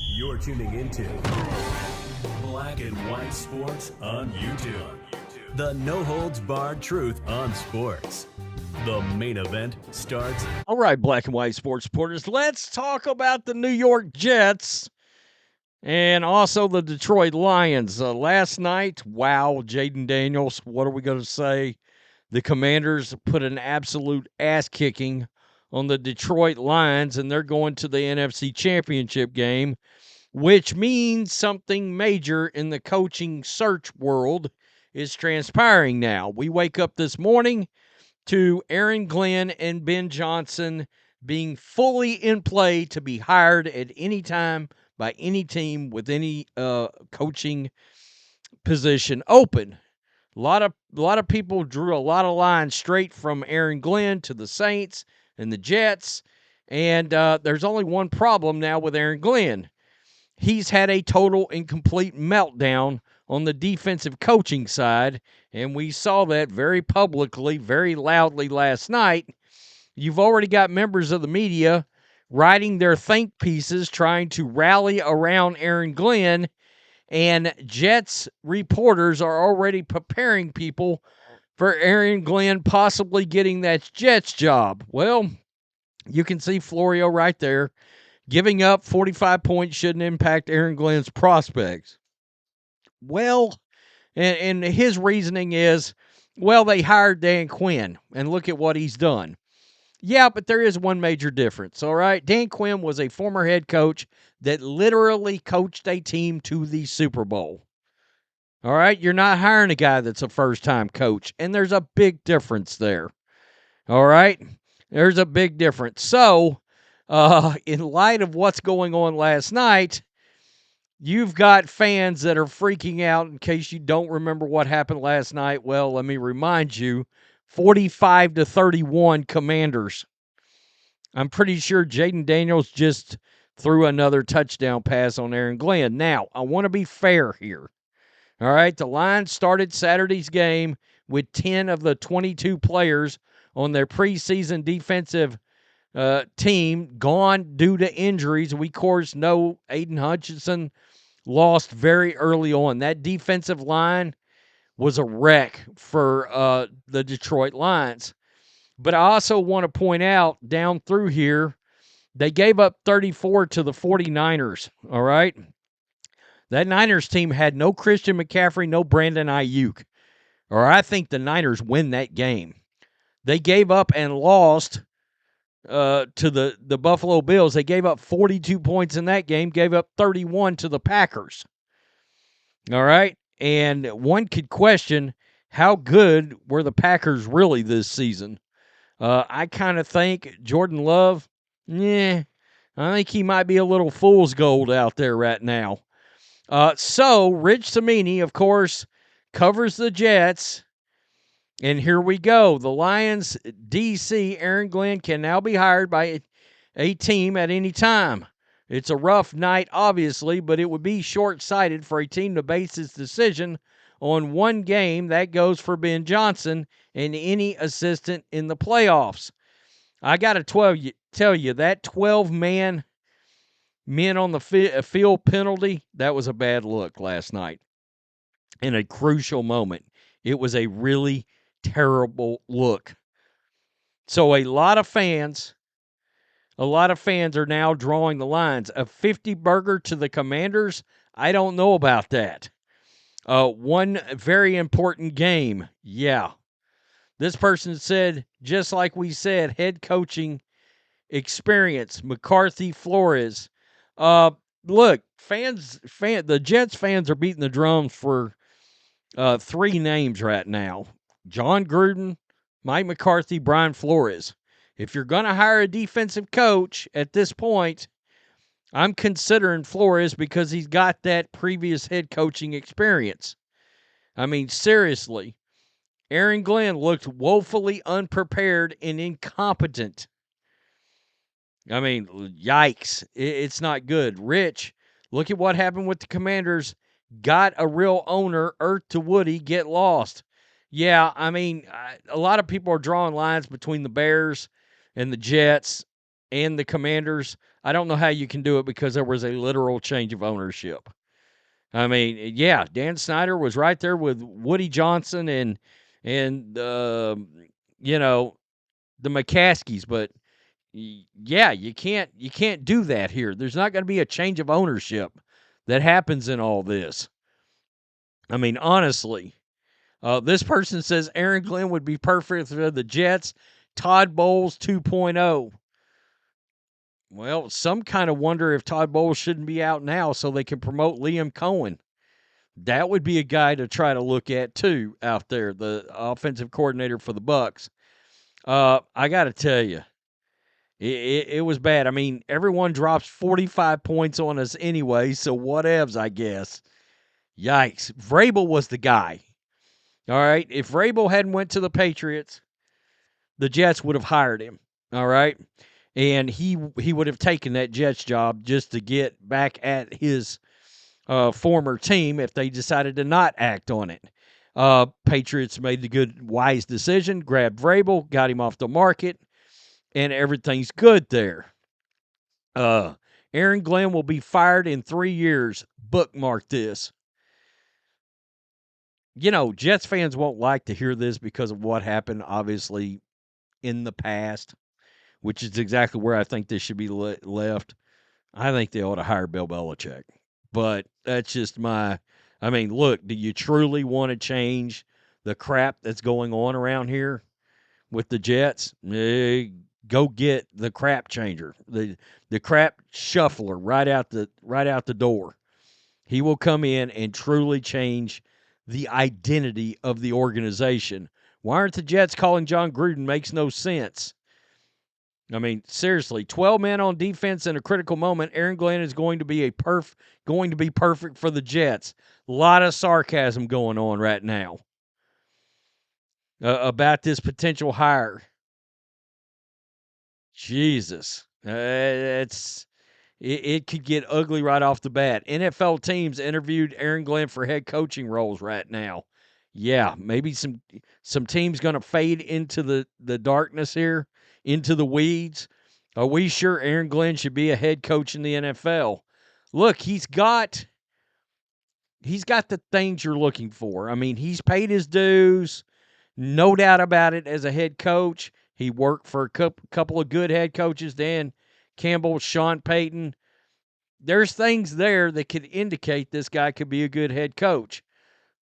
You're tuning into Black and White Sports on YouTube. The no-holds-barred truth on sports. The main event starts. All right, Black and White Sports supporters, let's talk about the New York Jets and also the Detroit Lions. Last night, wow, Jayden Daniels, what are we going to say? The Commanders put an absolute ass-kicking on the Detroit Lions, and they're going to the NFC Championship game, which means something major in the coaching search world is transpiring now. We wake up this morning to Aaron Glenn and Ben Johnson being fully in play to be hired at any time by any team with any coaching position open. A lot of people drew a lot of lines straight from Aaron Glenn to the Saints and the Jets, and there's only one problem now with Aaron Glenn. He's had a total and complete meltdown on the defensive coaching side, and we saw that very publicly, very loudly last night. You've already got members of the media writing their think pieces trying to rally around Aaron Glenn, and Jets reporters are already preparing people for Aaron Glenn possibly getting that Jets job. Well, you can see Florio right there. Giving up 45 points shouldn't impact Aaron Glenn's prospects. Well, and his reasoning is, well, they hired Dan Quinn, and look at what he's done. Yeah, but there is one major difference, all right? Dan Quinn was a former head coach that literally coached a team to the Super Bowl. All right? You're not hiring a guy that's a first-time coach, and there's a big difference there. All right? There's a big difference. So, in light of what's going on last night, you've got fans that are freaking out. In case you don't remember what happened last night, well, let me remind you, 45-31 Commanders. I'm pretty sure Jayden Daniels just threw another touchdown pass on Aaron Glenn. Now, I want to be fair here. All right, the Lions started Saturday's game with 10 of the 22 players on their preseason defensive team gone due to injuries. We, of course, know Aiden Hutchinson lost very early on. That defensive line was a wreck for the Detroit Lions. But I also want to point out down through here, they gave up 34 to the 49ers, all right? That Niners team had no Christian McCaffrey, no Brandon Ayuk. Or I think the Niners win that game. They gave up and lost to the Buffalo Bills. They gave up 42 points in that game, gave up 31 to the Packers. All right? And one could question how good were the Packers really this season. I kind of think Jordan Love, I think he might be a little fool's gold out there right now. So Rich Cimini, of course, covers the Jets. And here we go. The Lions DC, Aaron Glenn, can now be hired by a team at any time. It's a rough night, obviously, but it would be short-sighted for a team to base its decision on one game. That goes for Ben Johnson and any assistant in the playoffs. I got to tell you, that 12-man men on the field penalty, that was a bad look last night in a crucial moment. It was a really terrible look. So a lot of fans are now drawing the lines. A 50 burger to the Commanders, I don't know about that. One very important game, yeah. This person said, just like we said, head coaching experience, McCarthy, Flores. Look, the Jets fans are beating the drums for three names right now. Jon Gruden, Mike McCarthy, Brian Flores. If you're going to hire a defensive coach at this point, I'm considering Flores because he's got that previous head coaching experience. I mean, seriously, Aaron Glenn looked woefully unprepared and incompetent. I mean, yikes. It's not good. Rich, look at what happened with the Commanders. Got a real owner, earth to Woody, get lost. Yeah, I mean, a lot of people are drawing lines between the Bears and the Jets, and the Commanders, I don't know how you can do it because there was a literal change of ownership. I mean, yeah, Dan Snyder was right there with Woody Johnson and you know, the McCaskies, but yeah, you can't do that here. There's not going to be a change of ownership that happens in all this. I mean, honestly, this person says Aaron Glenn would be perfect for the Jets. Todd Bowles 2.0. Well, some kind of wonder if Todd Bowles shouldn't be out now so they can promote Liam Cohen. That would be a guy to try to look at too out there, the offensive coordinator for the Bucs. I got to tell you, it was bad. I mean, everyone drops 45 points on us anyway, so whatevs, I guess. Yikes. Vrabel was the guy. All right. If Vrabel hadn't went to the Patriots, the Jets would have hired him. All right. And he would have taken that Jets job just to get back at his former team if they decided to not act on it. Patriots made the good, wise decision, grabbed Vrabel, got him off the market, and everything's good there. Aaron Glenn will be fired in 3 years. Bookmark this. You know, Jets fans won't like to hear this because of what happened, obviously, in the past, which is exactly where I think this should be left. I think they ought to hire Bill Belichick. But that's just my. I mean, look, do you truly want to change the crap that's going on around here with the Jets? Go get the crap changer, the crap shuffler right out the door. He will come in and truly change the identity of the organization. Why aren't the Jets calling Jon Gruden? Makes no sense. I mean, seriously, 12 men on defense in a critical moment. Aaron Glenn is going to be perfect for the Jets. A lot of sarcasm going on right now about this potential hire. Jesus, it could get ugly right off the bat. NFL teams interviewed Aaron Glenn for head coaching roles right now. Yeah, maybe some teams going to fade into the darkness here, into the weeds. Are we sure Aaron Glenn should be a head coach in the NFL? Look, he's got the things you're looking for. I mean, he's paid his dues, no doubt about it, as a head coach. He worked for a couple of good head coaches, Dan Campbell, Sean Payton. There's things there that could indicate this guy could be a good head coach.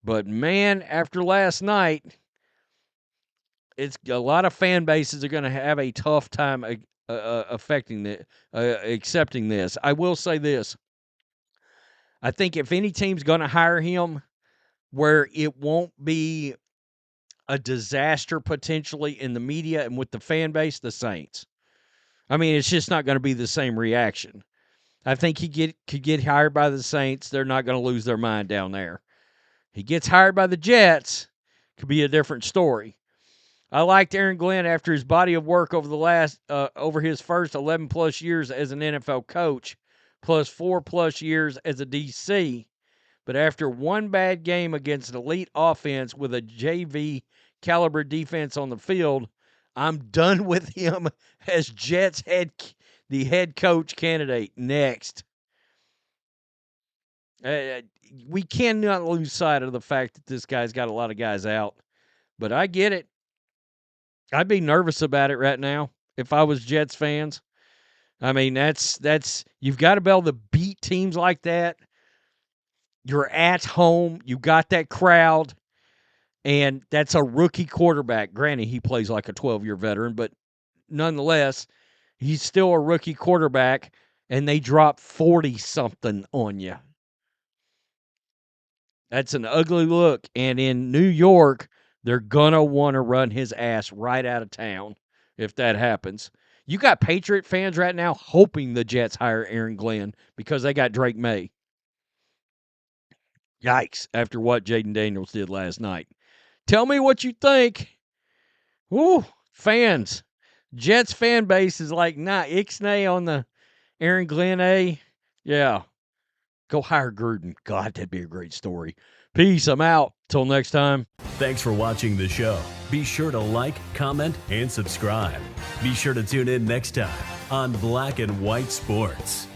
But, man, after last night, it's a lot of fan bases are going to have a tough time accepting this. I will say this. I think if any team's going to hire him where it won't be a disaster potentially in the media and with the fan base, the Saints. I mean, it's just not going to be the same reaction. I think he could get hired by the Saints. They're not going to lose their mind down there. He gets hired by the Jets, could be a different story. I liked Aaron Glenn after his body of work over his first 11 plus years as an NFL coach, plus 4 plus years as a DC. But after one bad game against an elite offense with a JV caliber defense on the field, I'm done with him as Jets the head coach candidate. Next. We cannot lose sight of the fact that this guy's got a lot of guys out. But I get it. I'd be nervous about it right now if I was Jets fans. I mean, that's you've got to be able to beat teams like that. You're at home. You got that crowd. And that's a rookie quarterback. Granted, he plays like a 12-year veteran, but nonetheless, he's still a rookie quarterback, and they drop 40-something on you. That's an ugly look. And in New York, they're going to want to run his ass right out of town if that happens. You got Patriot fans right now hoping the Jets hire Aaron Glenn because they got Drake May. Yikes, after what Jayden Daniels did last night. Tell me what you think. Woo, fans. Jets fan base is like, nah, ixnay on the Aaron Glenn A. Yeah. Go hire Gruden. God, that'd be a great story. Peace. I'm out. Till next time. Thanks for watching the show. Be sure to like, comment, and subscribe. Be sure to tune in next time on Black and White Sports.